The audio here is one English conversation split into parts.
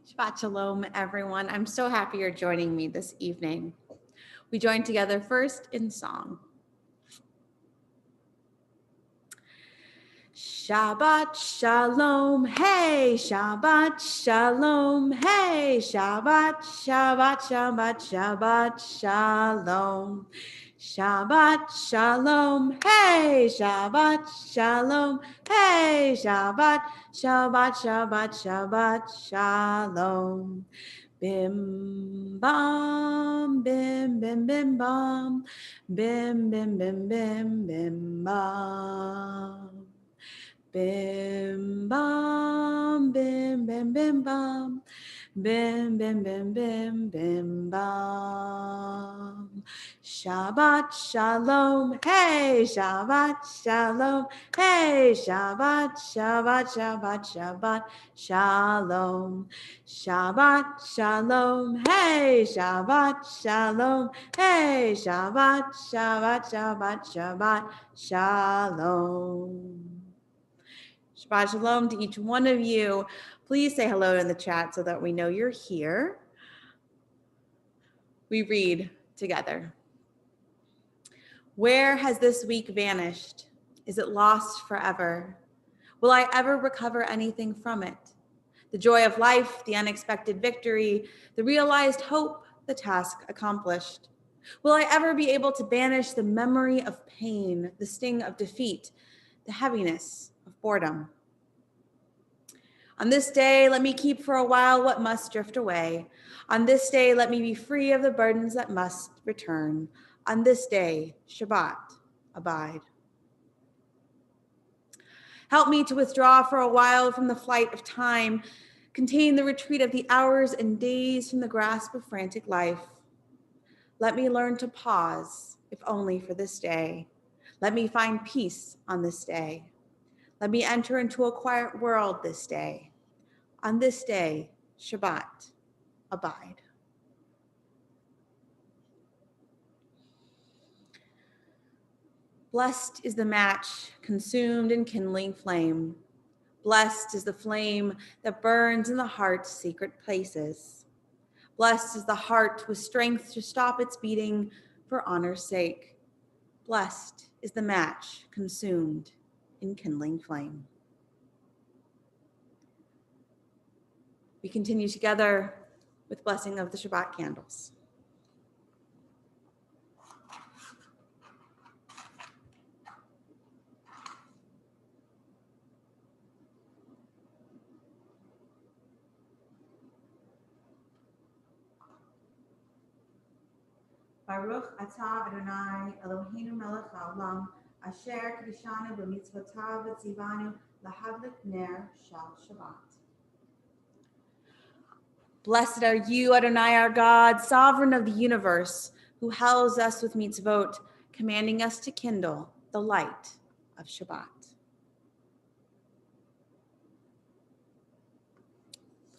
Shabbat Shalom, everyone. I'm so happy you're joining me this evening. We join together first in song. Shabbat Shalom, hey, Shabbat Shalom, hey, Shabbat, Shabbat, Shabbat, Shabbat Shalom. Shabbat Shalom, hey, Shabbat Shalom, hey, Shabbat, Shabbat, Shabbat, Shabbat Shalom. Bim bam, bim bim bim bam, bim bim bim bim bim bam. Bim bam, bim bim bim bam, bim bim bim bim bim bam. Shabbat Shalom, hey, Shabbat Shalom, hey, Shabbat, Shabbat, Shabbat, Shabbat Shalom. Shabbat Shalom, hey, Shabbat Shalom, hey, Shabbat, Shabbat, Shabbat, Shabbat Shalom. Shabbat Shalom to each one of you. Please say hello in the chat so that we know you're here. We read together. Where has this week vanished? Is it lost forever? Will I ever recover anything from it? The joy of life, the unexpected victory, the realized hope, the task accomplished. Will I ever be able to banish the memory of pain, the sting of defeat, the heaviness of boredom? On this day, let me keep for a while what must drift away. On this day, let me be free of the burdens that must return. On this day, Shabbat, abide. Help me to withdraw for a while from the flight of time, contain the retreat of the hours and days from the grasp of frantic life. Let me learn to pause, if only for this day. Let me find peace on this day. Let me enter into a quiet world this day. On this day, Shabbat, abide. Blessed is the match consumed in kindling flame. Blessed is the flame that burns in the heart's secret places. Blessed is the heart with strength to stop its beating for honor's sake. Blessed is the match consumed in kindling flame. We continue together with blessing of the Shabbat candles. Baruch atah Adonai Eloheinu melech haolam asher kiddushanu b'mitzvotav v'tzivanu lahadlik ner shal Shabbat. Blessed are you, Adonai, our God, sovereign of the universe, who house us with mitzvot, commanding us to kindle the light of Shabbat.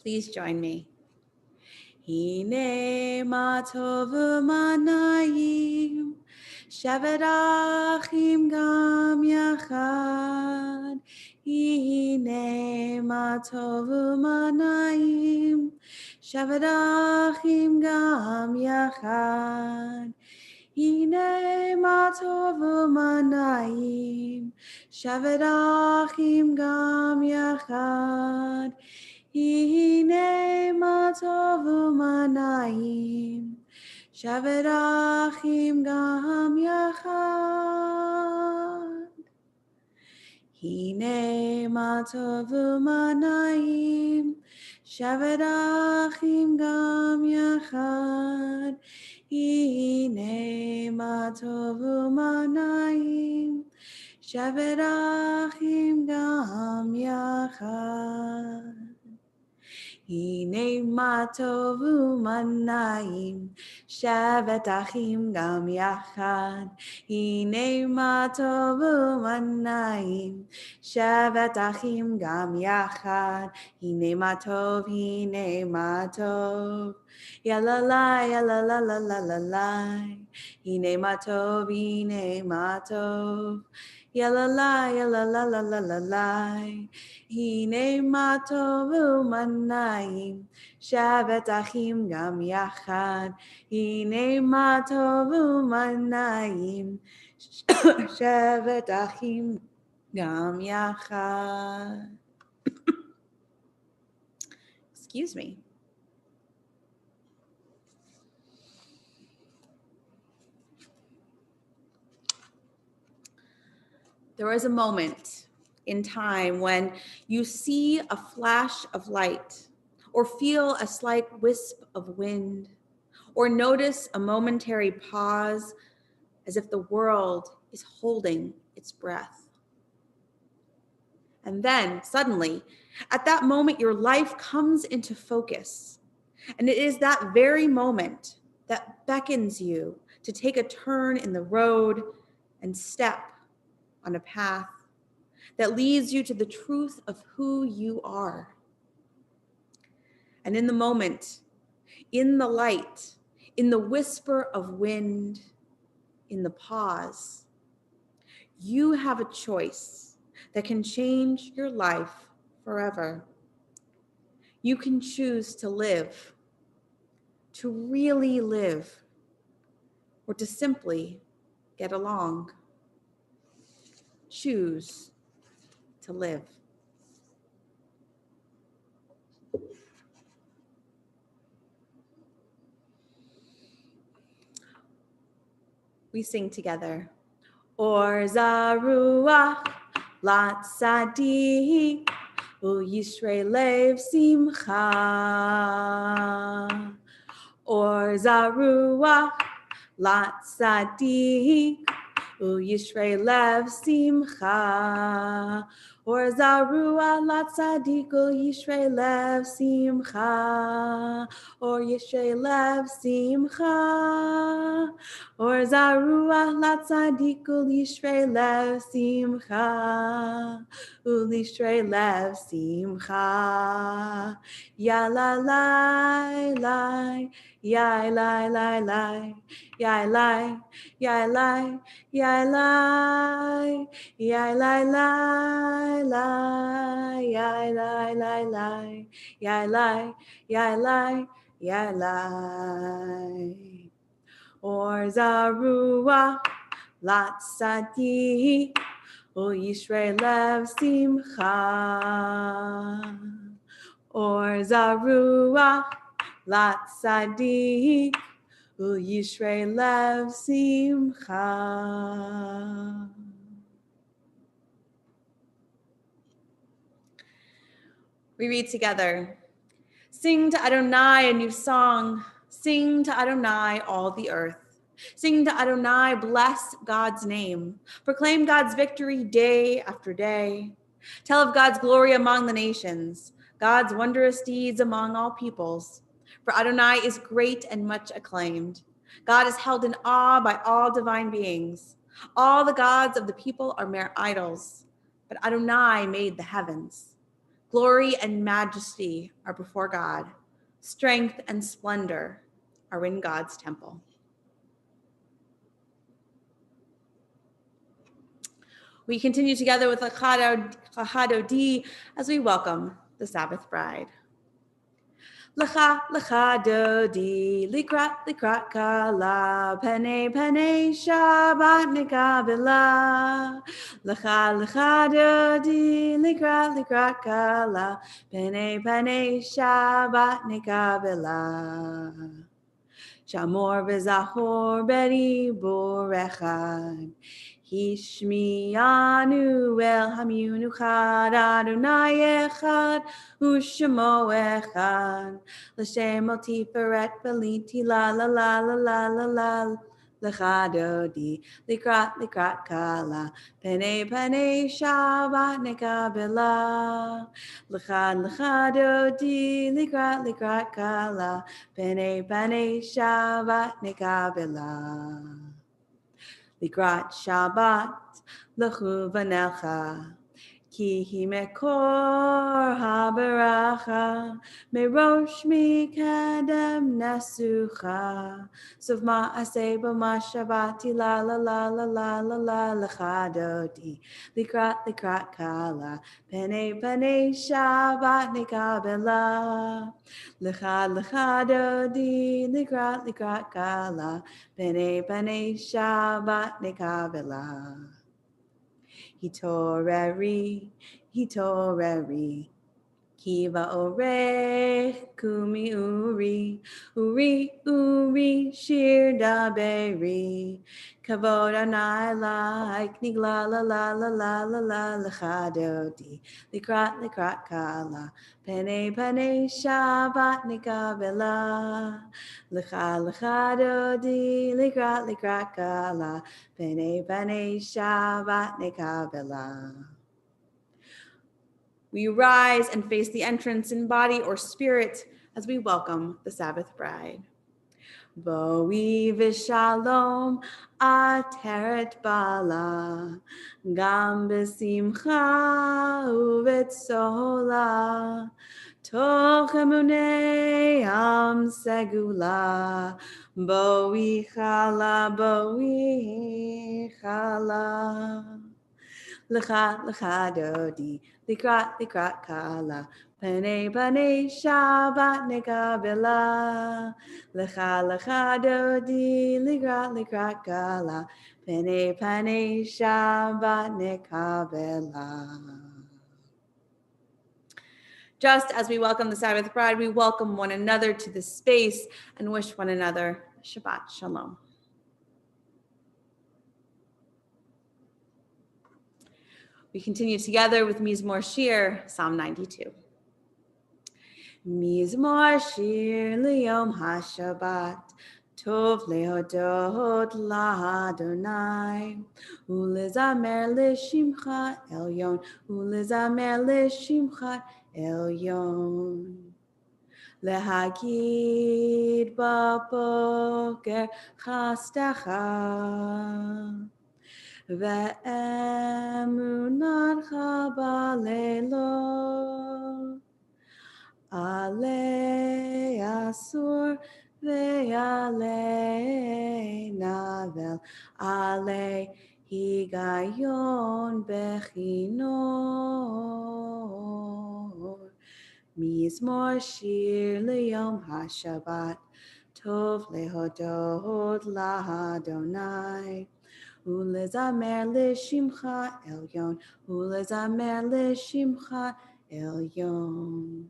Please join me. Hine ma tov u'manayim, shevet achim gam yachad. Hine ma tov u'manayim, shevet achim gam yachad. Hine ma tov u'manayim, shevet achim gam yachad. Hine ma tov u'manayim, shevet achim gam yachad. Hine ma tov u'manayim, shevet achim gam yachad. Hine ma tov u'manayim, shevet achim gam yachad. Hine ma tov u'manayim, shevet achim gam yachad. Hine ma tov u'manayim, shevet achim gam yachad. Hine ma tov, ya la la, ya la la la la la la. Hine ma tov, Yalalai, yalalalalai. Hine ma tovu manayim. Shabbat achim gam yachad. Hine ma tovu manayim. Shabbat achim gam yachad. Excuse me. There was a moment in time when you see a flash of light, or feel a slight wisp of wind, or notice a momentary pause as if the world is holding its breath. And then suddenly, at that moment, your life comes into focus. And it is that very moment that beckons you to take a turn in the road and step on a path that leads you to the truth of who you are. And in the moment, in the light, in the whisper of wind, in the pause, you have a choice that can change your life forever. You can choose to live, to really live, or to simply get along. Choose to live. We sing together. Or Zaruach Lat Sadiq Yishrei Lev Simcha. Or Zaruach Lat Sadiq Yishrei Lev Simcha. Or Zarua Lat Sadiq Yishrei Lev Simcha. Or Yishrei Lev Simcha. Or Zarua Lat Sadiq Yishrei Lev Simcha. Ulishrei Lev Simcha. Ya la lai lai. Ya lai lai lai. Ya lai. Ya lai. Ya lai. Ya lai lai lai. Ya lai lai lai. Ya lai. Ya lai. Ya lai. Or Zarua Lat Sadiq Yishrei Lev Simcha. Or Zarua Lat Sadiq Yishrei Lev Simcha. We read together. Sing to Adonai a new song. Sing to Adonai all the earth. Sing to Adonai, bless God's name. Proclaim God's victory day after day. Tell of God's glory among the nations, God's wondrous deeds among all peoples. For Adonai is great and much acclaimed. God is held in awe by all divine beings. All the gods of the people are mere idols, but Adonai made the heavens. Glory and majesty are before God. Strength and splendor are in God's temple. We continue together with L'cha Dodi as we welcome the Sabbath bride. L'cha Dodi, likrat kala, pene Shabbat nekabela. L'cha Dodi, likrat kala, pene Shabbat nekabela. Shamor v'zachor beribur echad. Hishmiyanu el hamyunu chad, Adonai echad, u'shemo echad. L'shem el tiferet v'liti la la la la la la la. L'cha Dodi, likrat kala, pene Shabbat nekabela. L'cha Dodi, likrat kala, pene Shabbat nekabela. Likrat Shabbat, l'chu v'nelcha, Ki hi mekor habaracha, merosh mikadem nesucha. Sov ma'aseh b'mashavati la la la la la la la lechadoti. Likrat kala, pene shabat nikabela. Lechadodi, likrat kala, pene shabat nikabela. Hitoreri, Kiva ore, kumi uri, shir daberi. Kavod anai like nigla la la la la la la lechadoti. Likrat kala, pene shabat nikabela. Lechadodi, likrat kala, pene shabat nikabela. We rise and face the entrance in body or spirit as we welcome the Sabbath bride. Boi v'shalom ateret bala, gam b'simcha u'v'tzola, toch emunei am segula, boi chala. Lecha dodi, likrat kala, pane shabat nekabela. Lecha dodi, likrat kala, pane shabat nekabela. Just as we welcome the Sabbath bride, we welcome one another to this space and wish one another Shabbat Shalom. We continue together with Mizmor Shir, Psalm 92. Mizmor Shir Liyom HaShabbat, Tov lehodot la'Adonai, ulezamer l'shimcha elyon, ulezamer l'shimcha elyon. Lehagid ba'boker chastecha, ve'emunatcha ba'leilot. Ale asur ve'ale navel, ale higayon bechinor. Mizmor shir liyom HaShabbat, tov lehodot la'Adonai. Ulezamer l'shimcha elyon, ulezamer l'shimcha elyon.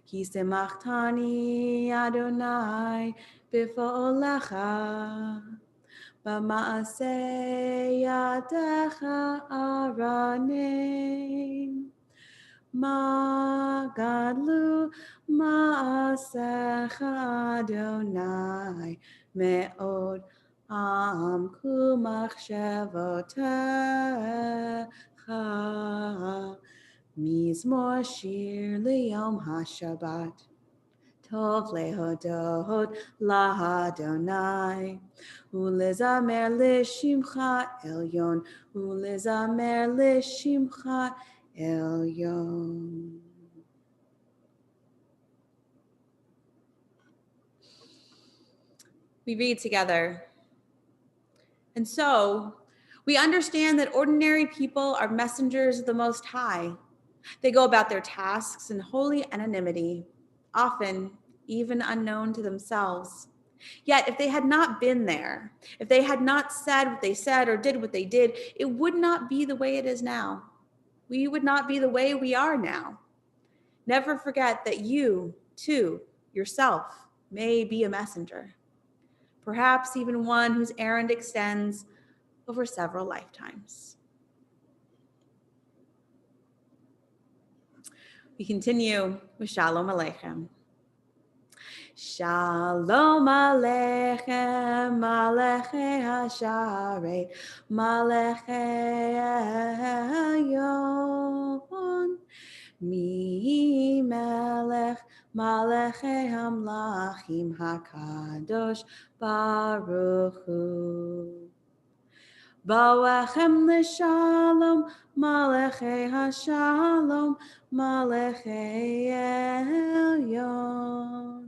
Ki semachtani Adonai b'fo'olecha, b'ma'aseh yadecha aranim. Ma gadlu ma'asecha Adonai me'od amku machshevotecha. Mizmor shir liyom HaShabbat, tov lehodot la'Adonai, ulezamer l'shimcha elyon, ulezamer l'shimcha elyon. We read together. And so, we understand that ordinary people are messengers of the Most High. They go about their tasks in holy anonymity, often even unknown to themselves. Yet, if they had not been there, if they had not said what they said or did what they did, it would not be the way it is now. We would not be the way we are now. Never forget that you, too, yourself, may be a messenger, perhaps even one whose errand extends over several lifetimes. We continue with Shalom Aleichem. Shalom Aleichem, Malechei Hasharet, Malechei Elyon, Mi Melech, Malechei Hamlachim HaKadosh Baruch Hu. Bawachem l'shalom, malachei hashalom, malachei elyon.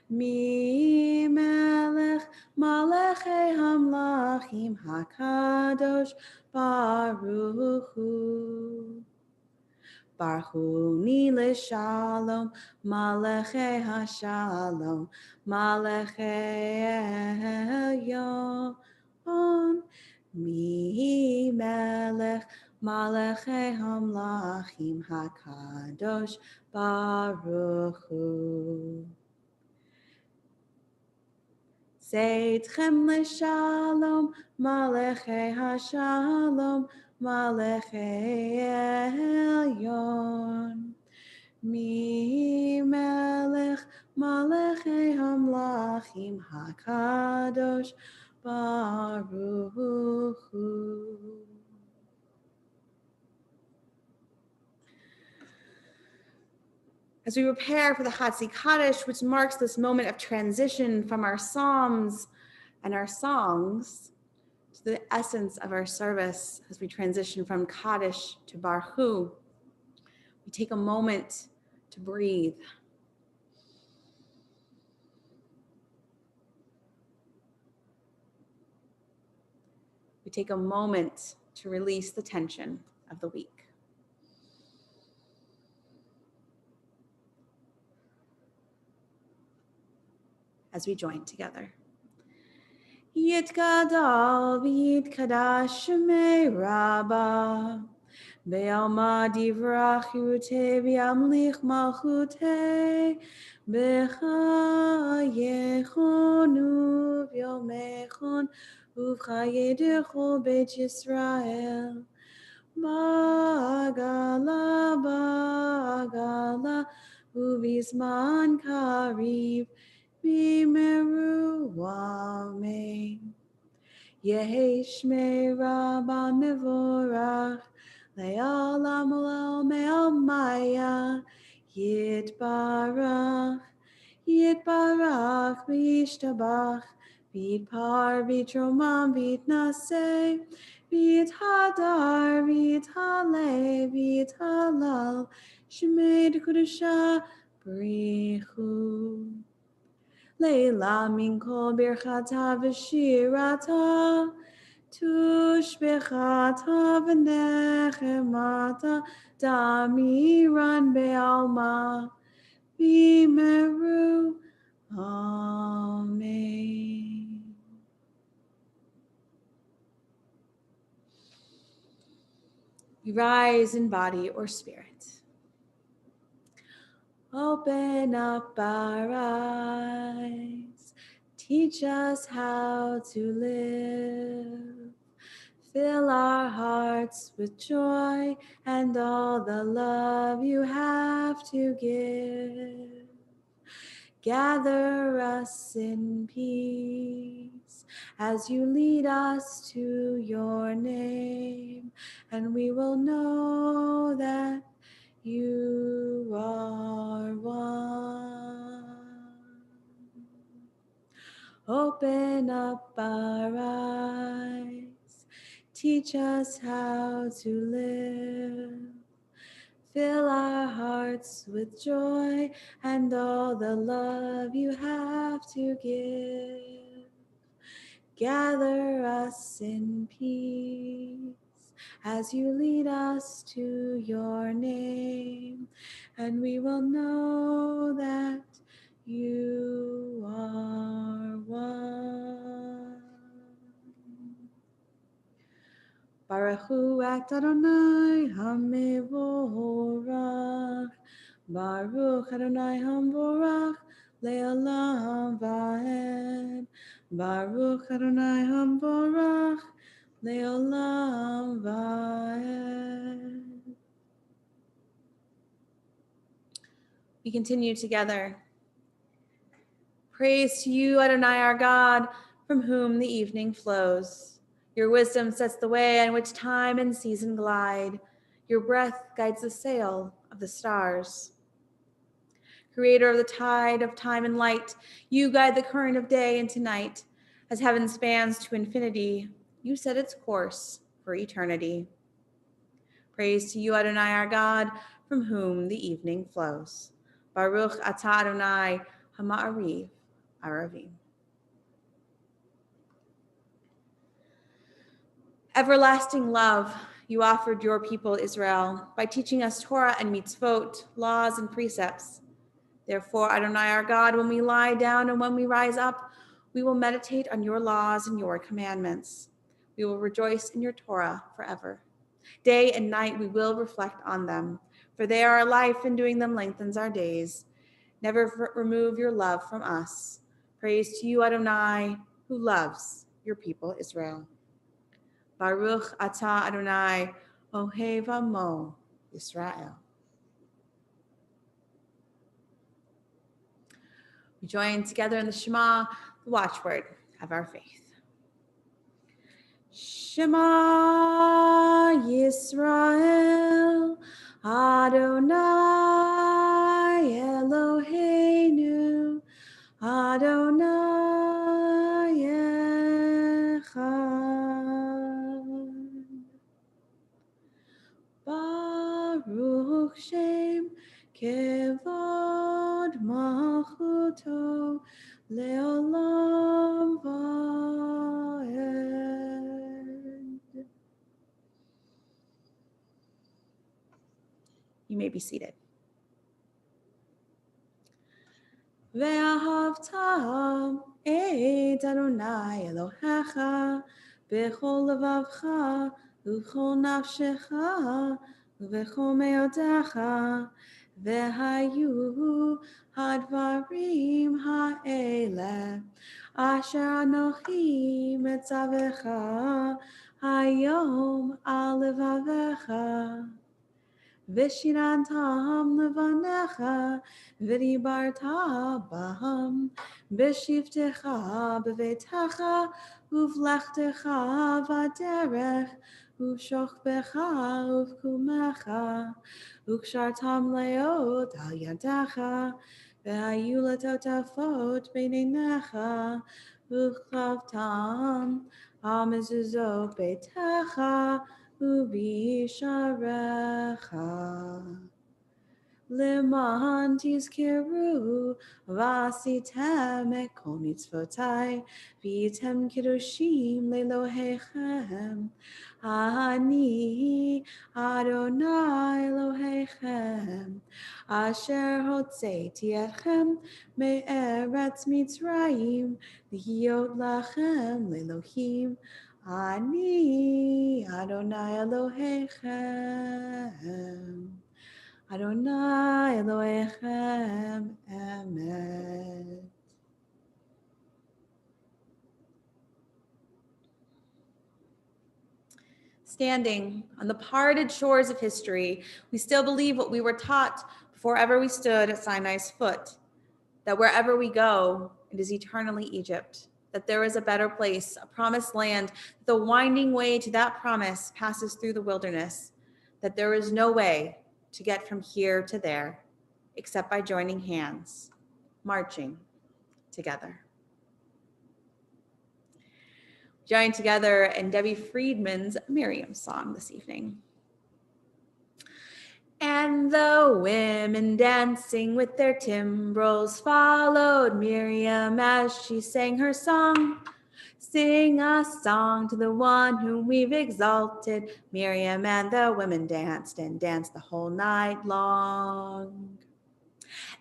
Mi melech malachei hamlachim hakadosh baruch hu. Baruch hu ni l'shalom, malachei hashalom, malachei elyon. Mi melech malachei hamlachim hakadosh baruch hu. Seitchem l'shalom, malachei hashalom, malachei elyon. Mi melech malachei hamlachim hakadosh baruch hu. As we prepare for the Hatzi Kaddish, which marks this moment of transition from our psalms and our songs to the essence of our service, as we transition from Kaddish to Baruch Hu, we take a moment to breathe. We take a moment to release the tension of the week. As we join together. Yitkadal v'yitkadash shemei Rabbah, be'alma divrach yute v'yamlich malchute, b'cha yechonu v'yomechon uv'chayedecho beit Yisrael, ba'agala ba'agala uv'izman kariv, Bimeru Amen. Yehi Shmei Rabba Mevorach, Le'olam Olel Me'omaya, Yitbarach, Yitbarach, V'yishtabach, V'yitpar, V'yitromam, V'yitnaseh, V'yithadar, V'yithaleh, V'yithalal, Shemei D'Kudusha, B'richu. Leila min kol birchata v'shirata, tushbechata v'nechemata, damiran be'alma, bimeru, amen. We rise in body or spirit. Open up our eyes, teach us how to live. Fill our hearts with joy and all the love you have to give. Gather us in peace as you lead us to your name, and we will know that you are one. Open up our eyes, teach us how to live. Fill our hearts with joy and all the love you have to give. Gather us in peace as you lead us to your name, and we will know that you are one. Baruch Hu Adonai HaMevorach, Baruch Adonai HaMevorach, Le'olam Va'ed, Baruch Adonai HaMevorach, Le'olam Va'ed. We continue together. Praise to you, Adonai, our God, from whom the evening flows. Your wisdom sets the way on which time and season glide. Your breath guides the sail of the stars. Creator of the tide of time and light, you guide the current of day into night. As heaven spans to infinity, You set its course for eternity. Praise to you, Adonai, our God, from whom the evening flows. Baruch atah Adonai hama'ariv aravim. Everlasting love, you offered your people Israel by teaching us Torah and mitzvot, laws and precepts. Therefore, Adonai, our God, when we lie down and when we rise up, we will meditate on your laws and your commandments. We will rejoice in your Torah forever. Day and night we will reflect on them, for they are our life, and doing them lengthens our days. Never remove your love from us. Praise to you, Adonai, who loves your people Israel. Baruch atah Adonai, ohev amo Israel. We join together in the Shema, the watchword of our faith. Shema Yisrael, Adonai Eloheinu, Adonai Echad. Baruch Shem Kevod Malchuto Leolam Vaed. You may be seated. Ve'ahavta et Adonai Elohecha b'chol levavcha u'chol nafshecha u'v'chol me'odecha ve'hayu hadvarim ha'ele asher anochi metzavecha hayom al levavecha Vishirantam levanecha, v'dibarta baham, b'shivtecha b'vetecha, uv'lechtecha v'derech, uv'shochbecha uv'kumecha, u'kshartam leot al yadecha, v'hayu letotafot b'neinecha, u'chavtam al mezuzot betecha, Ubisharecha Leman tizkeru vasitem et kol mitzvotai v'item kiddushim lelohechem Ani Adonai Elohechem Asher hotzeiti etchem me'eretz Mitzrayim l'hiyot lachem lelohim Ani Adonai Elohechem Adonai Elohechem Emet. Standing on the parted shores of history, we still believe what we were taught before ever we stood at Sinai's foot, that wherever we go, it is eternally Egypt. That there is a better place, a promised land, that the winding way to that promise passes through the wilderness, that there is no way to get from here to there except by joining hands, marching together. Join together in Debbie Friedman's Miriam song this evening. And the women dancing with their timbrels followed Miriam as she sang her song. Sing a song to the one whom we've exalted. Miriam and the women danced and danced the whole night long.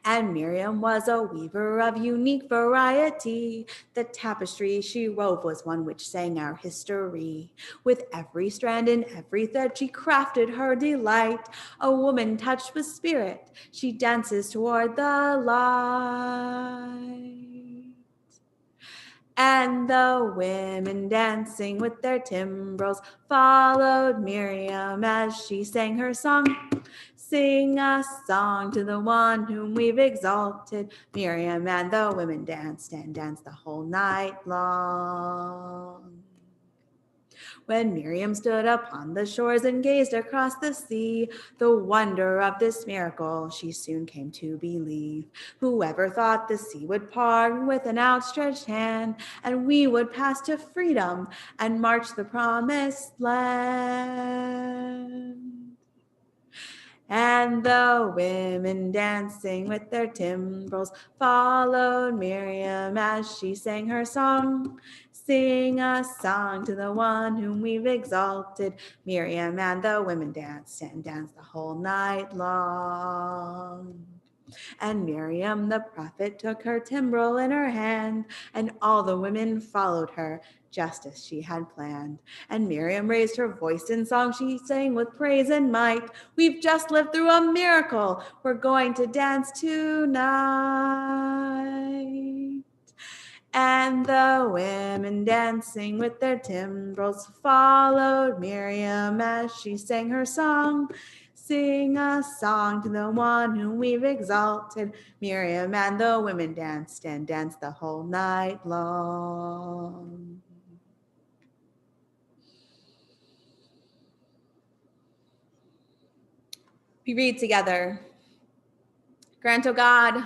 And Miriam was a weaver of unique variety. The tapestry she wove was one which sang our history. With every strand and every thread she crafted her delight. A woman touched with spirit, she dances toward the light. And the women dancing with their timbrels followed Miriam as she sang her song. Sing a song to the one whom we've exalted. Miriam and the women danced and danced the whole night long. When Miriam stood upon the shores and gazed across the sea, the wonder of this miracle she soon came to believe. Whoever thought the sea would part with an outstretched hand, and we would pass to freedom and march the promised land? And the women dancing with their timbrels followed Miriam as she sang her song. Sing a song to the one whom we've exalted. Miriam and the women danced and danced the whole night long. And Miriam the prophet took her timbrel in her hand, and all the women followed her, just as she had planned. And Miriam raised her voice in song. She sang with praise and might. We've just lived through a miracle. We're going to dance tonight. And the women dancing with their timbrels followed Miriam as she sang her song. Sing a song to the one whom we've exalted. Miriam and the women danced and danced the whole night long. We read together. Grant, O God,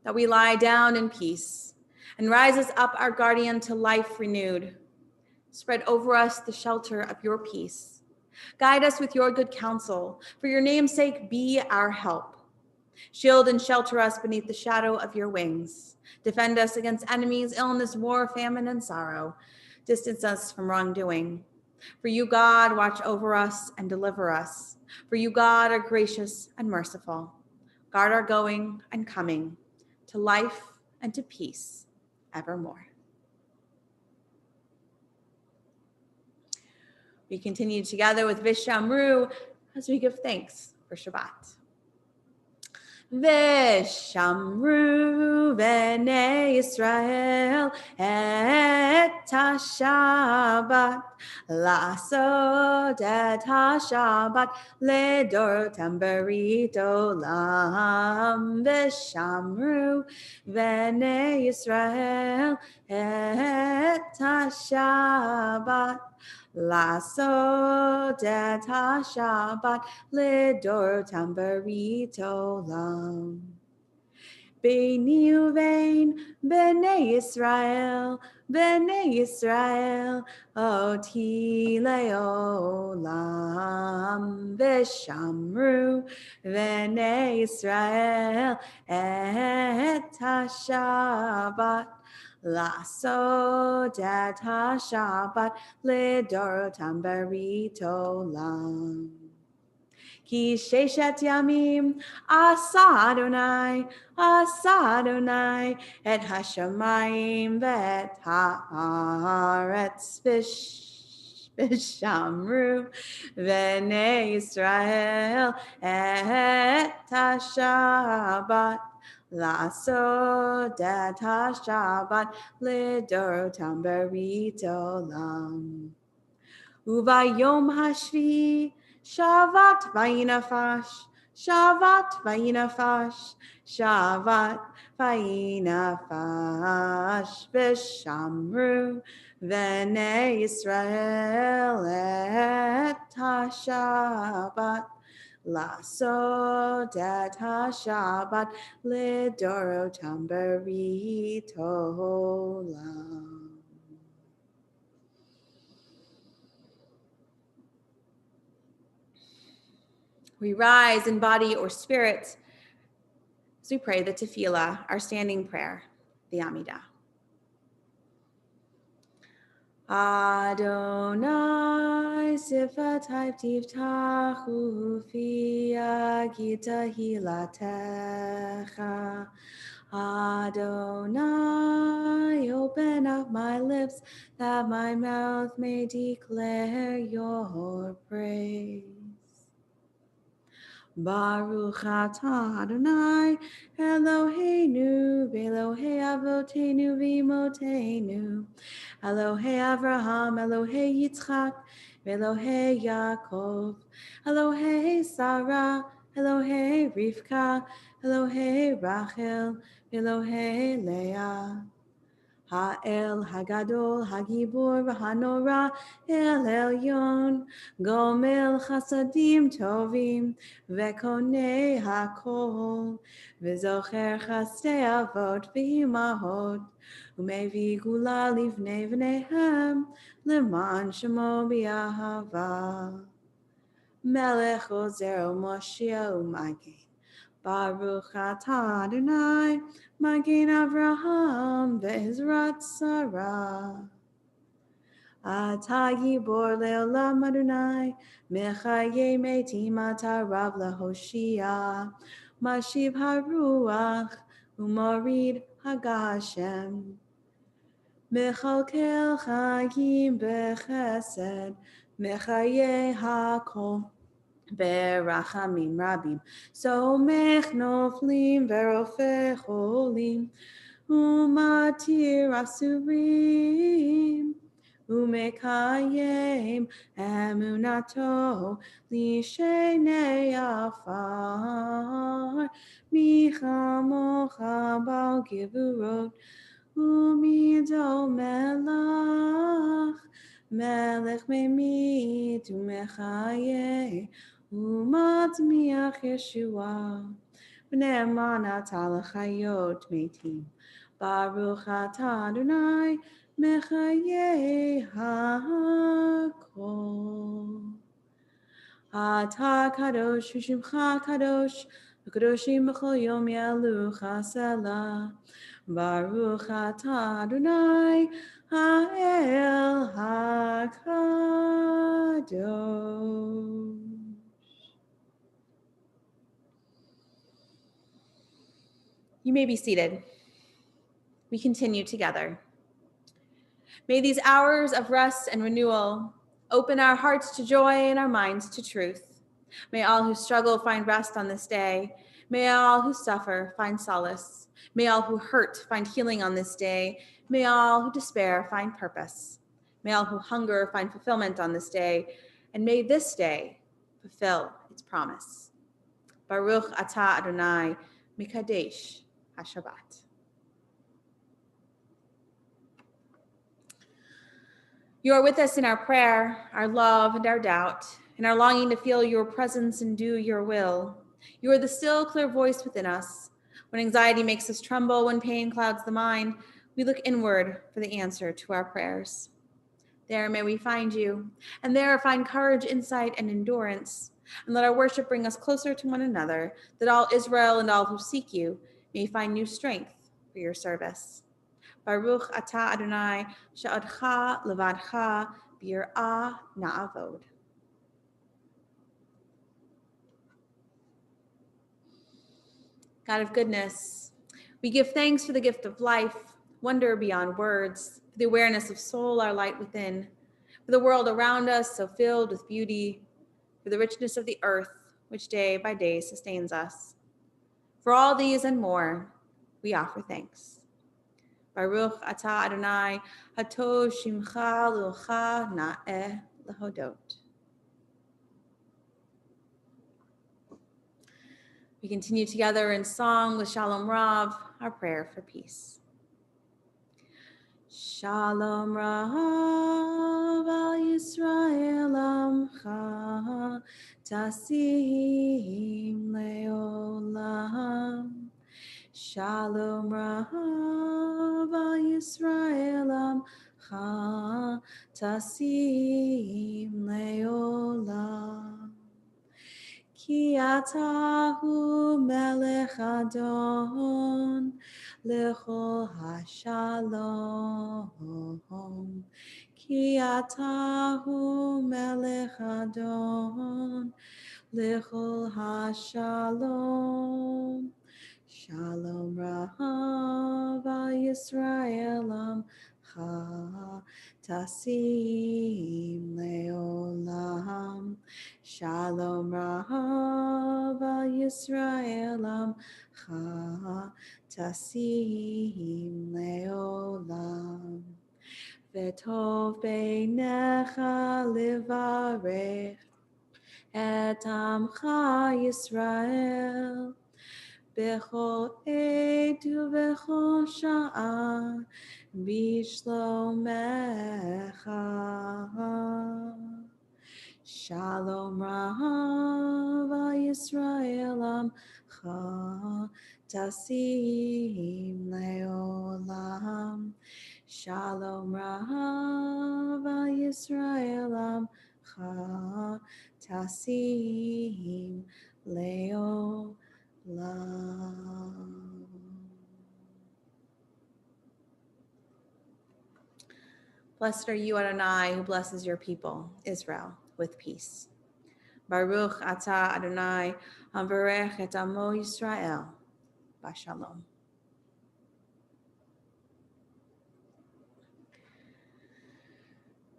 that we lie down in peace and rises up our guardian to life renewed. Spread over us the shelter of your peace. Guide us with your good counsel. For your name's sake, be our help. Shield and shelter us beneath the shadow of your wings. Defend us against enemies, illness, war, famine, and sorrow. Distance us from wrongdoing. For you, God, watch over us and deliver us. For you, God, are gracious and merciful. Guard our going and coming to life and to peace evermore. We continue together with Vishamru as we give thanks for Shabbat. Vishamru b'nei Yisrael et ha-Shabbat, לעשות את השבת לדורותם ברית עולם. ושמרו בני ישראל את השבת, לעשות את השבת לדורותם ברית עולם. ביני ובין בני ישראל, בני ישראל, אותי לעולם. ושמרו בני ישראל את השבת, לעשות את השבת לדורותם ברית עולם. כי ששת ימים עשה אדוני את השמיים ואת הארץ, ושמרו בני ישראל את השבת, לעשות את השבת לדורותם ברית עולם. וביום השביעי שבת וינפש, שבת וינפש, שבת וינפש, ושמרו בני ישראל את השבת, לעשות את השבת לדורותם ברית עולם. We rise in body or spirit as we pray the tefillah, our standing prayer, the Amidah. Adonai sifatai tiftachu fi agita hilatecha. Adonai, open up my lips that my mouth may declare your praise. Baruch atah Adonai Eloheinu Elohei Avotenu v'Imotenu, Elohei Avraham, Elohei Yitzchak, Elohei Yaakov, Elohei Sarah, Elohei Rivka, Elohei Rachel, Elohei Leah. Ha'el Hagadol Hagibor V'Hanora El Elyon Gomel Chasadim Tovim Vekonei Hakol V'Zocher Chastei Avot V'Imahot Umevi Gula Livnei V'Nehem Leman Shemo B'Yahava Melech Ozer Moshiach U'Magen Baruch atah Adonai, Magen Avraham ve'ezrat Sarah. Atah gibor le'olam Adonai, mechaye metim atah rav lahoshia, mashiv haruach u'morid hagah Hashem. Mechalkel chagim bechesed, mechaye hakol. Berachamim Rabim, Somech Noflim Verofeh Cholim, Umatir Asurim, Umekayem Emunato Lishenei Afar, Michamocha Bal Gevurot, Umido Melach, Melech Memit Umechayeh, Umatmiach Yeshua, B'ne'eman atah l'chayot metim, Baruch atah Adonai mechayeh hakol. Atah kadosh v'shimcha kadosh, v'kadoshim b'chol yom yalucha selah. Baruch atah Adonai ha'el hakadosh. You may be seated. We continue together. May these hours of rest and renewal open our hearts to joy and our minds to truth. May all who struggle find rest on this day. May all who suffer find solace. May all who hurt find healing on this day. May all who despair find purpose. May all who hunger find fulfillment on this day. And may this day fulfill its promise. Baruch atah Adonai mikadesh HaShabbat. You are with us in our prayer, our love, and our doubt, and our longing to feel your presence and do your will. You are the still, clear voice within us. When anxiety makes us tremble, when pain clouds the mind, we look inward for the answer to our prayers. There may we find you, and there find courage, insight, and endurance. And let our worship bring us closer to one another, that all Israel and all who seek you may find new strength for your service. Baruch atah Adonai, she'odcha levadcha b'yirah na'avod. God of goodness, we give thanks for the gift of life, wonder beyond words, for the awareness of soul, our light within, for the world around us so filled with beauty, for the richness of the earth, which day by day sustains us. For all these and more, we offer thanks. Baruch atah Adonai, hatov shimcha l'ocha na'eh lehodot. We continue together in song with Shalom Rav, our prayer for peace. Shalom Rav al Yisrael amcha, tasim leolam. Shalom Rav al Yisrael amcha, tasim leolam. Ki atahu melech adon lechol hashalom. Ki atahu melech adon lechol hashalom. Shalom Rav al Yisrael amcha, tasim leolam. Shalom Rav al Yisrael amcha, tasim leolam. V'tov beinecha livarech et amcha Yisrael, bechol עת ובכל שעה בשלומך. Shalom Rav Yisrael Amcha Tasim Leolam. Shalom Rav Yisrael Amcha Tasim Leolam. Blessed are you, Adonai, who blesses your people, Israel, with peace. Baruch atah Adonai, havarech et amo Yisrael, b'shalom.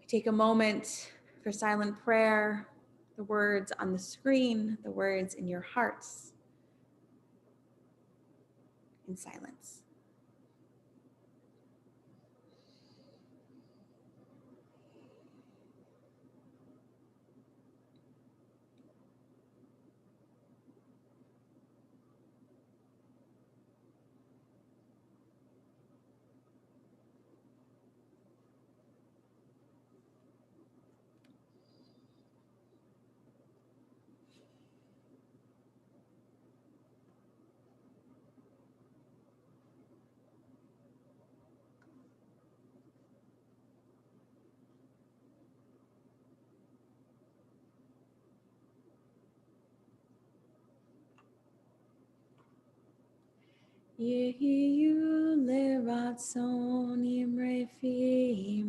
We take a moment for silent prayer, the words on the screen, the words in your hearts, in silence. Yehiyu leratzon imrefi,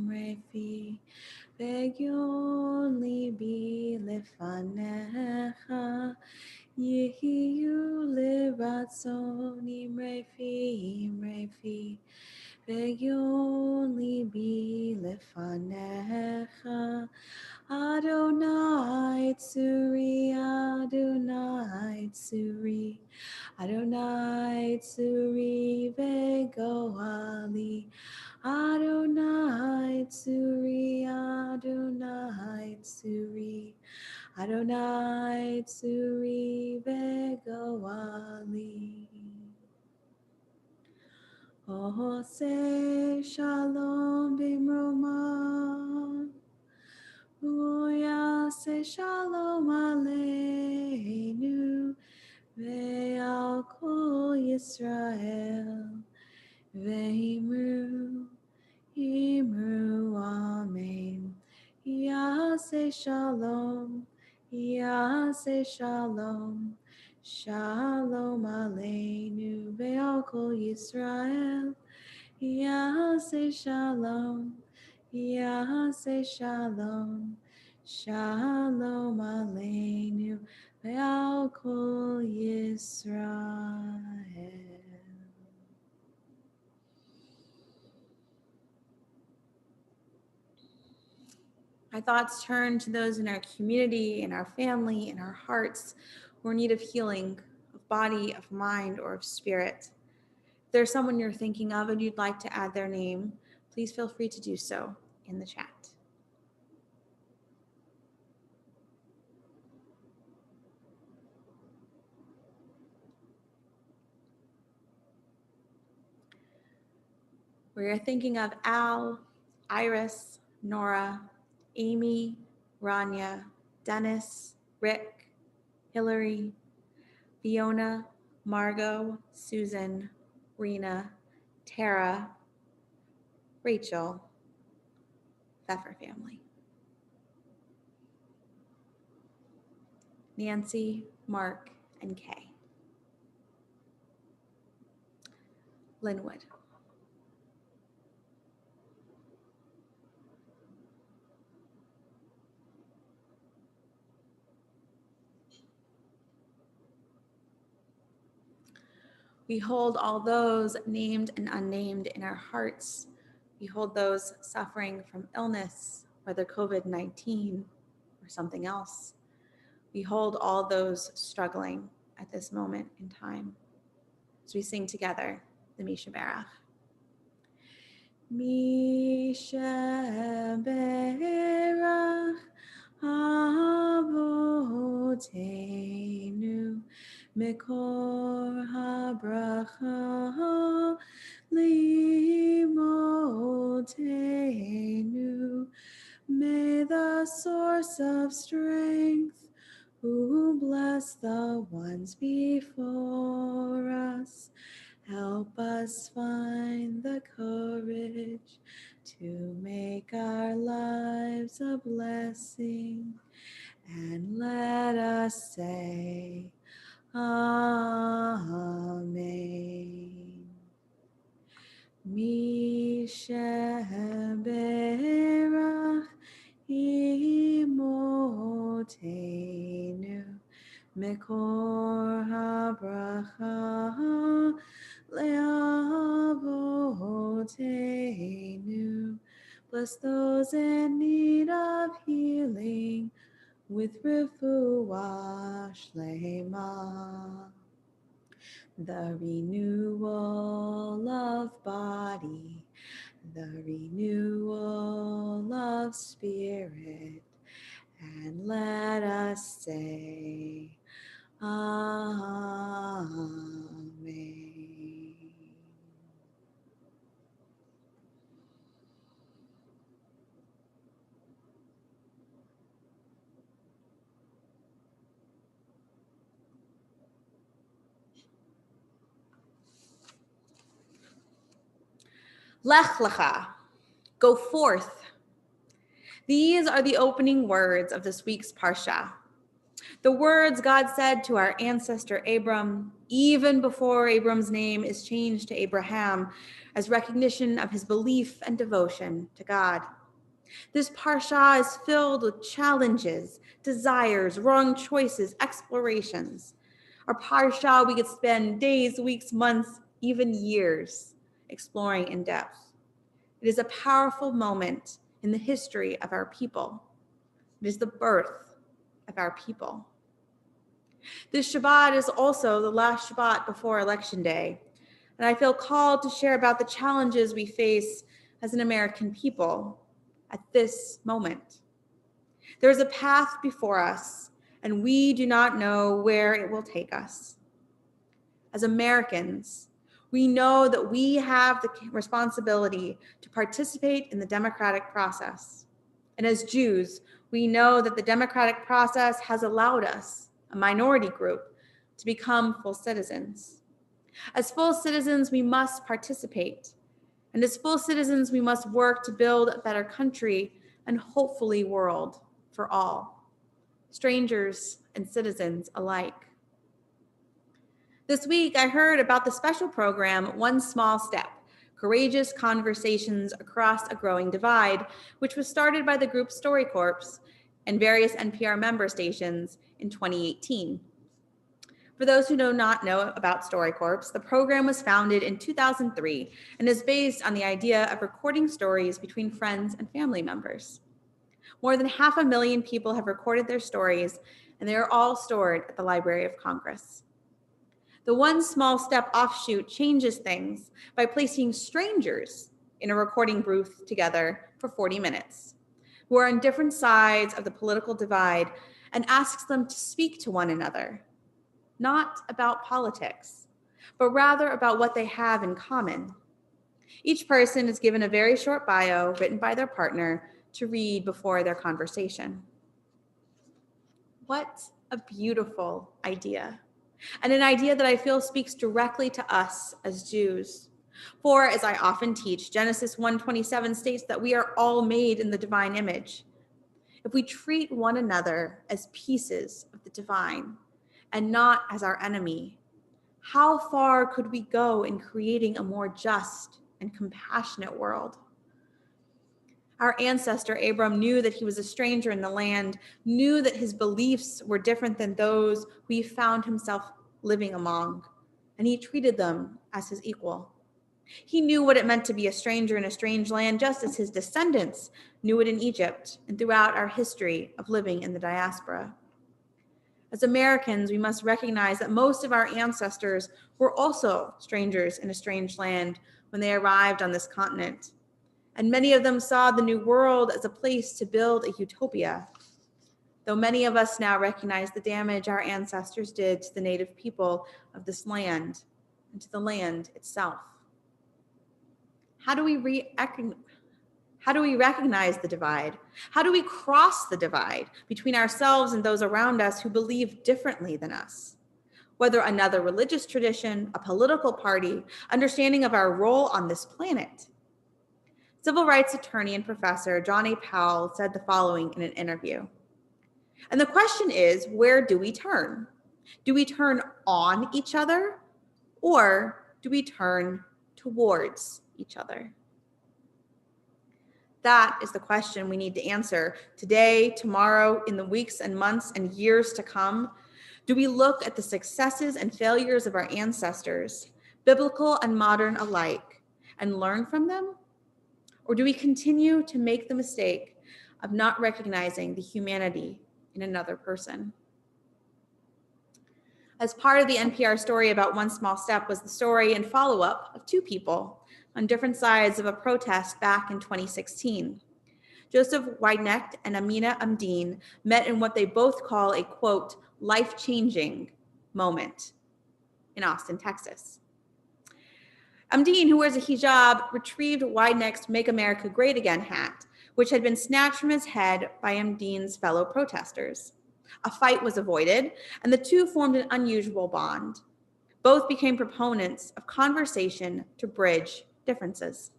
ve'yon libi lefanecha. Yehiyu leratzon imrefi, ve'yon libi lefanecha. Adonai Tzuri, Adonai Tzuri, Adonai Tzuri ve'goali. Adonai Tzuri, Adonai Tzuri, Adonai Tzuri ve'goali. Ose shalom b'mromah. Yaseh shalom aleinu ve'al kol Yisrael ve'imru amen. Yaseh shalom, shalom aleinu ve'al kol Yisrael. Yaseh shalom, shalom aleinu ve'al kol Yisrael. Our thoughts turn to those in our community, in our family, in our hearts who are in need of healing, of body, of mind, or of spirit. If there's someone you're thinking of and you'd like to add their name, please feel free to do so in the chat. We are thinking of Al, Iris, Nora, Amy, Rania, Dennis, Rick, Hillary, Fiona, Margot, Susan, Rena, Tara, Rachel, Pfeffer family. Nancy, Mark, and Kay. Linwood. We hold all those named and unnamed in our hearts. We hold those suffering from illness, whether COVID-19 or something else. We hold all those struggling at this moment in time as we sing together the Misha Berach. Misha Berach Avoteinu Mikor habracha limotenu. May the source of strength, who bless the ones before us, help us find the courage to make our lives a blessing, and let us say, Amen. Misheberach imotenu, Mekor habracha leavotenu. Bless those in need of healing with refuah shlema. The renewal of body, the renewal of spirit, and let us say, Amen. Lech lecha, go forth. These are the opening words of this week's Parsha. The words God said to our ancestor Abram, even before Abram's name is changed to Abraham, as recognition of his belief and devotion to God. This Parsha is filled with challenges, desires, wrong choices, explorations. Our Parsha we could spend days, weeks, months, even years exploring in depth. It is a powerful moment in the history of our people. It is the birth of our people. This Shabbat is also the last Shabbat before Election Day, and I feel called to share about the challenges we face as an American people at this moment. There is a path before us, and we do not know where it will take us. As Americans, we know that we have the responsibility to participate in the democratic process. And as Jews, we know that the democratic process has allowed us, a minority group, to become full citizens. As full citizens, we must participate. And as full citizens, we must work to build a better country and hopefully world for all, strangers and citizens alike. This week, I heard about the special program, One Small Step, Courageous Conversations Across a Growing Divide, which was started by the group StoryCorps and various NPR member stations in 2018. For those who do not know about StoryCorps, the program was founded in 2003 and is based on the idea of recording stories between friends and family members. More than 500,000 people have recorded their stories, and they are all stored at the Library of Congress. The One Small Step offshoot changes things by placing strangers in a recording booth together for 40 minutes, who are on different sides of the political divide, and asks them to speak to one another, not about politics, but rather about what they have in common. Each person is given a very short bio written by their partner to read before their conversation. What a beautiful idea. And an idea that I feel speaks directly to us as Jews. For, as I often teach, Genesis 1:27 states that we are all made in the divine image. If we treat one another as pieces of the divine and not as our enemy, how far could we go in creating a more just and compassionate world? Our ancestor Abram knew that he was a stranger in the land, knew that his beliefs were different than those he found himself living among, and he treated them as his equal. He knew what it meant to be a stranger in a strange land, just as his descendants knew it in Egypt and throughout our history of living in the diaspora. As Americans, we must recognize that most of our ancestors were also strangers in a strange land when they arrived on this continent. And many of them saw the New World as a place to build a utopia. though many of us now recognize the damage our ancestors did to the native people of this land and to the land itself. How do we recognize the divide? How do we cross the divide between ourselves and those around us who believe differently than us? Whether another religious tradition, a political party, understanding of our role on this planet. Civil rights attorney and professor John A. Powell said the following in an interview. And the question is, where do we turn? Do we turn on each other, or do we turn towards each other? That is the question we need to answer today, tomorrow, in the weeks and months and years to come. Do we look at the successes and failures of our ancestors, biblical and modern alike, and learn from them? Or do we continue to make the mistake of not recognizing the humanity in another person? As part of the NPR story about One Small Step was the story and follow-up of two people on different sides of a protest back in 2016. Joseph Weidnecht and Amina Amdeen met in what they both call a, quote, life-changing moment in Austin, Texas. Amdeen, who wears a hijab, retrieved Weidnecht's Make America Great Again hat, which had been snatched from his head by Amdeen's fellow protesters. A fight was avoided, and the two formed an unusual bond. Both became proponents of conversation to bridge differences.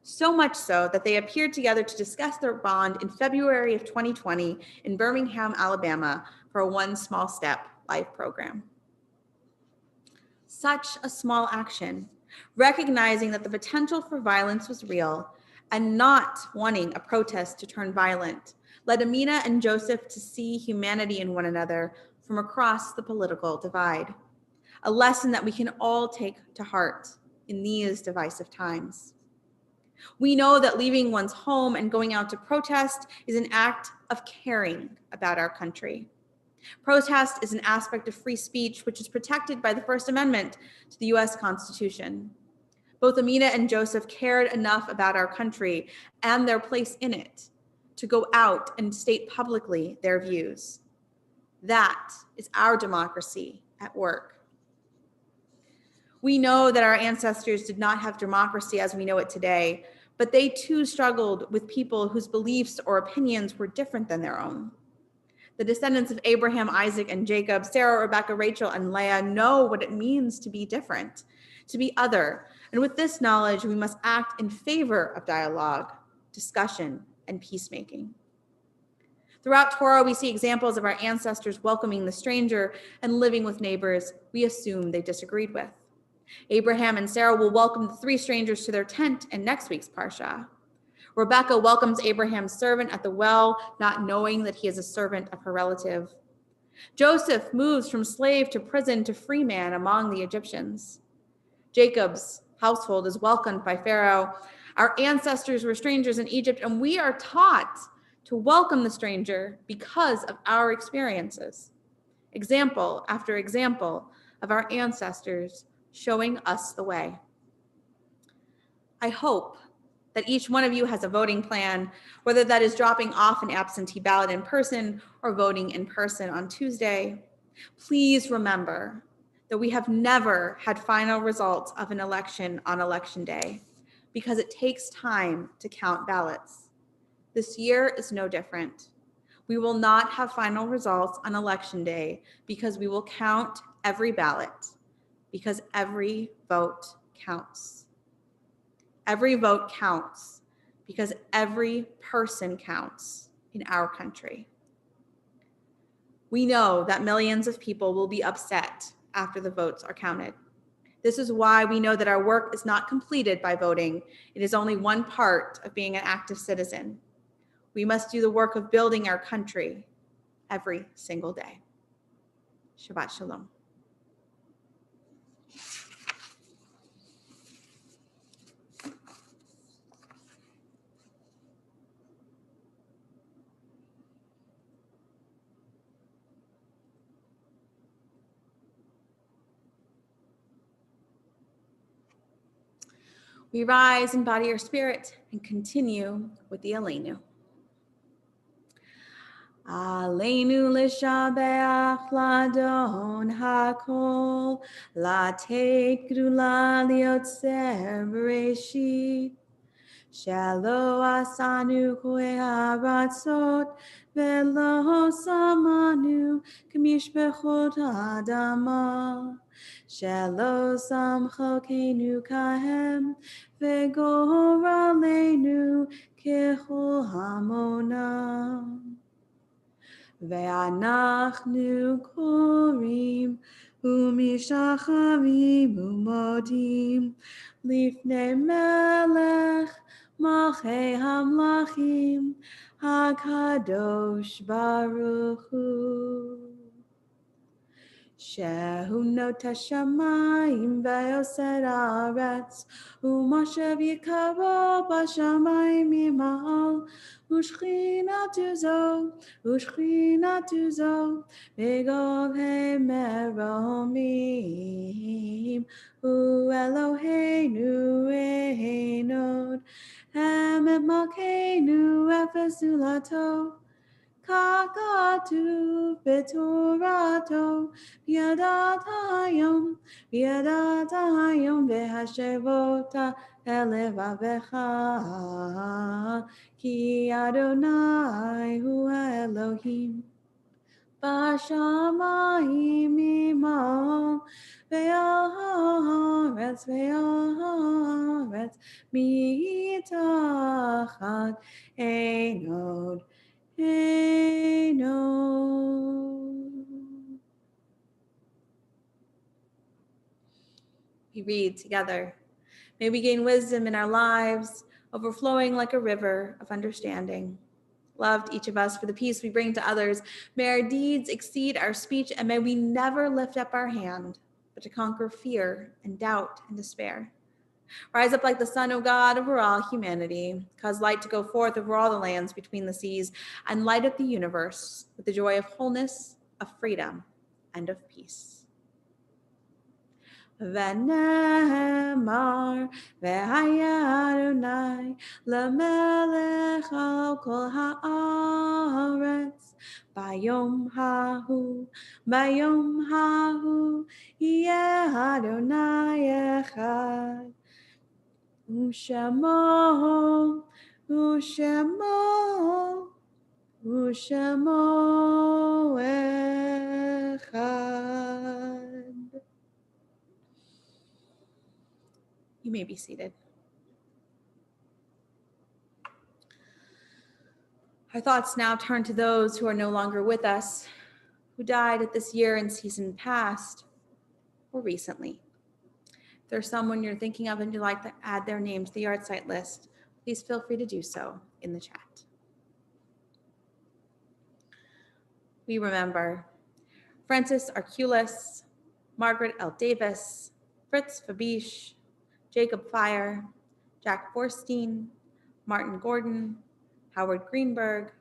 So much so that they appeared together to discuss their bond in February of 2020 in Birmingham, Alabama, for a One Small Step life program. Such a small action, recognizing that the potential for violence was real and not wanting a protest to turn violent, led Amina and Joseph to see humanity in one another from across the political divide, a lesson that we can all take to heart in these divisive times. We know that leaving one's home and going out to protest is an act of caring about our country. Protest is an aspect of free speech which is protected by the First Amendment to the US Constitution. Both Amina and Joseph cared enough about our country and their place in it to go out and state publicly their views. That is our democracy at work. We know that our ancestors did not have democracy as we know it today, but they too struggled with people whose beliefs or opinions were different than their own. The descendants of Abraham, Isaac, and Jacob, Sarah, Rebecca, Rachel, and Leah know what it means to be different, to be other. And with this knowledge, we must act in favor of dialogue, discussion, and peacemaking. Throughout Torah, we see examples of our ancestors welcoming the stranger and living with neighbors we assume they disagreed with. Abraham and Sarah will welcome the three strangers to their tent in next week's Parsha. Rebecca welcomes Abraham's servant at the well, not knowing that he is a servant of her relative. Joseph moves from slave to prison to free man among the Egyptians. Jacob's household is welcomed by Pharaoh. Our ancestors were strangers in Egypt, and we are taught to welcome the stranger because of our experiences. Example after example of our ancestors showing us the way. I hope that each one of you has a voting plan, whether that is dropping off an absentee ballot in person or voting in person on Tuesday. Please remember that we have never had final results of an election on election day because it takes time to count ballots. This year is no different. We will not have final results on election day because we will count every ballot, because every vote counts. Every vote counts because every person counts in our country. We know that millions of people will be upset after the votes are counted. This is why we know that our work is not completed by voting. It is only one part of being an active citizen. We must do the work of building our country every single day. Shabbat Shalom. We rise in body or spirit and continue with the Aleinu. Aleinu l'shabeach ladon hakol, latet gdula liotzer bereshit. Shelo asanu koe haratzot, velo samanu k'mishpechot ha'adama. Shelo samchokenu kahem, v'goralenu kechol hamonam. Ve'anachnu korim u'mishacharim u'modim lifnei melech malchei hamlachim hakadosh baruch hu. Shehu nota shamayim ve'osed haaretz u'moshev yikaro b'shamayim yimal u'shchinatu zo begov meromim u'Eloheinu einod emet malkeinu efes Kakatu beturato biadatayom behashevota elevavecha ki Adonai hu Elohim bashamayim imam ve'aretz mitachat einod. We read together. May we gain wisdom in our lives, overflowing like a river of understanding. Loved each of us for the peace we bring to others. May our deeds exceed our speech, and may we never lift up our hand, but to conquer fear and doubt and despair. Rise up like the Son of God over all humanity, cause light to go forth over all the lands between the seas, and light up the universe with the joy of wholeness, of freedom, and of peace. V'nemar v'haya Adonai l'melech al kol haaretz bayom hahu yeh Adonai echad Ushamo echad. You may be seated. Our thoughts now turn to those who are no longer with us, who died at this year and season past, or recently. If there's someone you're thinking of and you'd like to add their name to the yard site list, please feel free to do so in the chat. We remember Francis Arculis, Margaret L. Davis, Fritz Fabish, Jacob Fire, Jack Borstein, Martin Gordon, Howard Greenberg,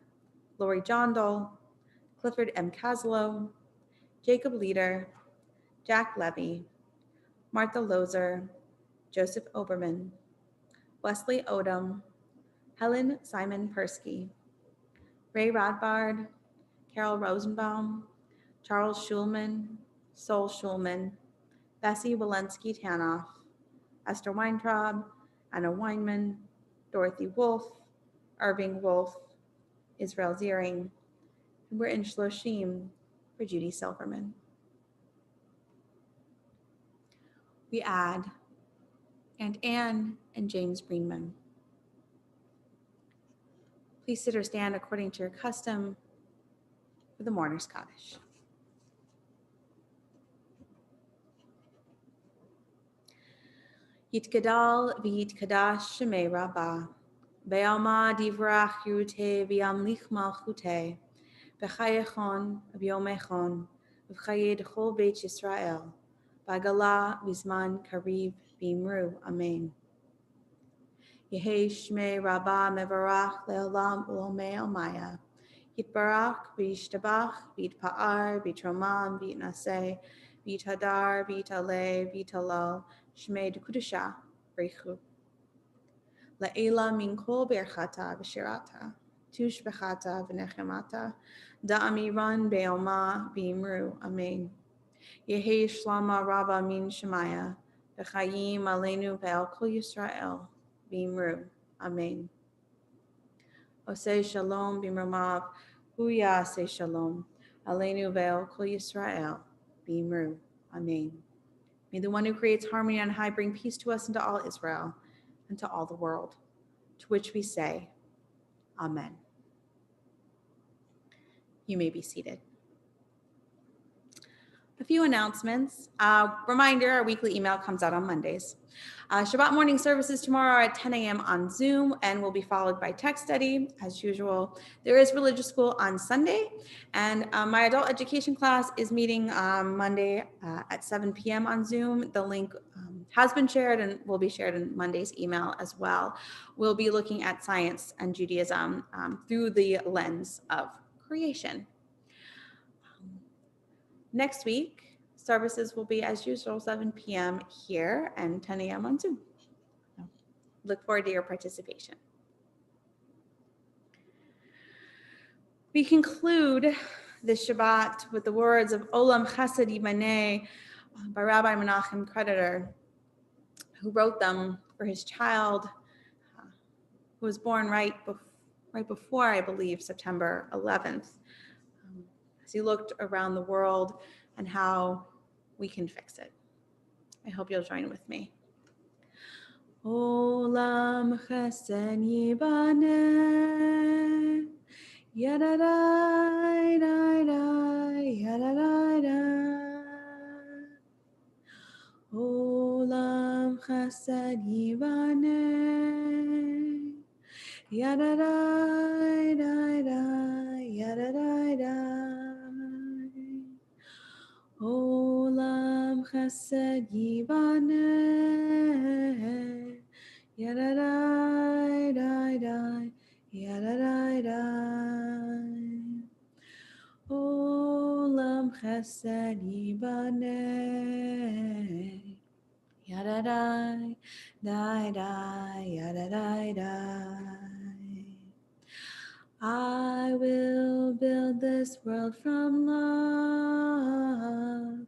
Lori Jondal, Clifford M. Caslow, Jacob Leader, Jack Levy, Martha Lozer, Joseph Oberman, Wesley Odom, Helen Simon Persky, Ray Rodbard, Carol Rosenbaum, Charles Schulman, Sol Schulman, Bessie Walensky Tanoff, Esther Weintraub, Anna Weinman, Dorothy Wolf, Irving Wolf, Israel Ziering, and we're in Shloshim for Judy Silverman. We add Aunt Anne and James Greenman. Please sit or stand according to your custom for the mourner's Kaddish. Yitgadal v'yitkadash shemei Rabbah, be'alma divrach yurute v'yamlich malchute, v'chayechon v'yomechon, v'chayed chol beit Yisrael, b'agala v'zman kariv v'imru, amen. Yehei shmei Rabbah mevarach le'olam u'omei omaya, yitbarach v'yishtabach v'yitpa'ar v'yitromam v'yitnaseh v'yithadar v'yitaleh v'yitalal shmei dekudusha b'richu. La'ela min kol berchata v'shirata, tush bechata v'nechemata, Da'amiran be'oma b'imru. Amen. Yehi shlama rabba min shemaya. V'chayim aleinu ve'al kol Yisrael. B'imru. Amen. Oseh shalom b'imramav. Huya se shalom. Aleinu ve'al kol Yisrael. B'imru. Amen. May the one who creates harmony on high bring peace to us and to all Israel and to all the world. To which we say, Amen. You may be seated. A few announcements. Reminder, our weekly email comes out on Mondays. Shabbat morning services tomorrow are at 10 a.m. on Zoom and will be followed by text study as usual. There is religious school on Sunday, and my adult education class is meeting Monday at 7 p.m. on Zoom. The link has been shared and will be shared in Monday's email as well. We'll be looking at science and Judaism through the lens of creation. Next week, services will be as usual, 7 p.m. here and 10 a.m. on Zoom. Look forward to your participation. We conclude this Shabbat with the words of Olam Chesed Yibaneh by Rabbi Menachem Creditor, who wrote them for his child, who was born right before, I believe, September 11th. As he looked around the world and how we can fix it. I hope you'll join with me. Olam chesed yibaneh, yadadai, dai, yadadai, dai. Olam chesed yibaneh, yadadai, dai, yadadai, dai. Olam chesed yibaneh, yadadai, dai, dai, yadadai, dai. Olam chesed yibaneh, yadadai, dai, dai, yadadai, dai. I will build this world from love.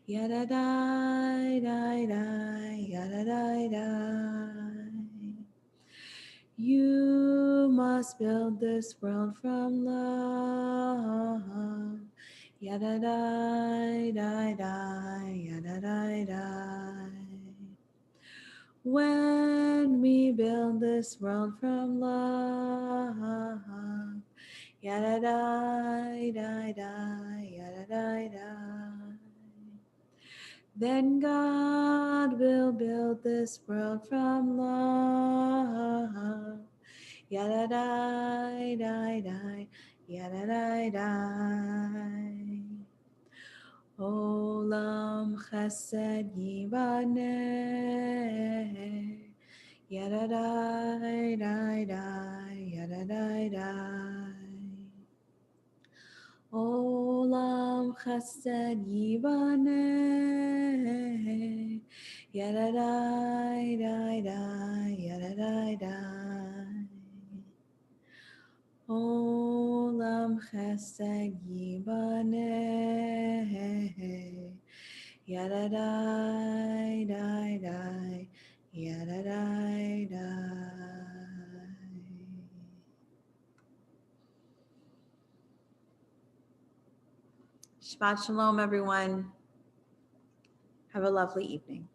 Yadadai, dai, dai, yadadai, dai. You must build this world from love. Yadadai, dai, dai, yadadai, dai. When we build this world from love, yadadai, dai, dai, yadadai, dai. Then God will build this world from love. Yadadai, dai, dai, yadadai, dai. Olam chesed yibaneh, yadadai, dai, dai, yadadai, dai. Olam chesed yibaneh, yadadai, dai, dai, yadadai, dai. Olam chesed yibaneh, yadadai, dai, dai, yadadai, dai. Shabbat shalom, everyone. Have a lovely evening.